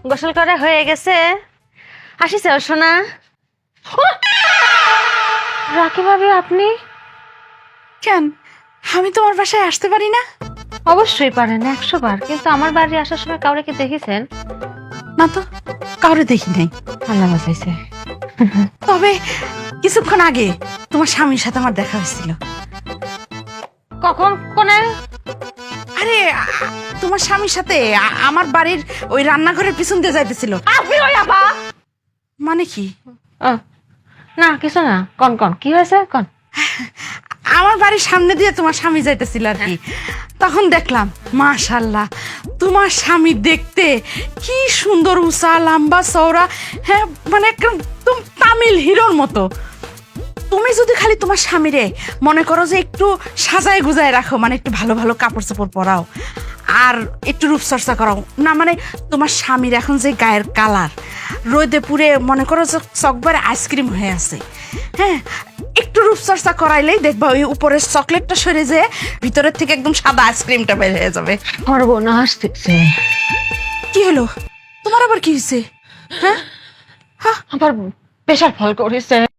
গোসল করা হয়ে গেছে? আসিস সোনা। রাখি ভাবি, আপনি? কেন, আমি তোমার বাসায় আসতে পারি না? অবশ্যই পারেন, 100 বার। কিন্তু আমার বাড়ি আসার সময় কাউরে কি দেখেছেন? না তো, কাউরে দেখি নাই। আল্লাহ বাঁচাইছে। তবে কিছুক্ষণ আগে তোমার স্বামীর সাথে আমার দেখা হয়েছিল। কখন? কোনে? আরে তোমার স্বামীর সাথে আমার বাড়ির ওই রান্নাঘরের পিছন দিয়ে যাইতেছিল। আপনি ওই আপা? মানে কি? ও, না কিছু না। কন কন, কি হয়েছে কন? আমার বাড়ির সামনে দিয়ে তোমার স্বামী যাইতেছিল আর কি। তখন দেখলাম, মাশাআল্লাহ, তোমার স্বামী দেখতে কি সুন্দর, উঁচা লম্বা চওড়া। হ্যাঁ, মানে একদম তামিল হিরোর মতো। তুমি যদি খালি তোমার স্বামীরে মনে করো যে একটু সাজায় গুজায় রাখো, মানে একটু ভালো ভালো কাপড় চোপড় পরাও আর একটু রূপচর্চা করাও না, মানে তোমার স্বামীর এখন যে গায়ের কালার, রোদে পুড়ে মনে করো যে চকবারে আইসক্রিম হয়ে আছে, হ্যাঁ, একটু রূপচর্চা করাইলেই দেখবা ওই উপরের চকলেটটা সরে যেয়ে ভিতরের থেকে একদম সাদা আইসক্রিমটা বের হয়ে যাবে। সর্বনাশ দেখছে। কি হলো, তোমার আবার কি হয়েছে? হ্যাঁ, আবার প্রেশার ফল করেছে।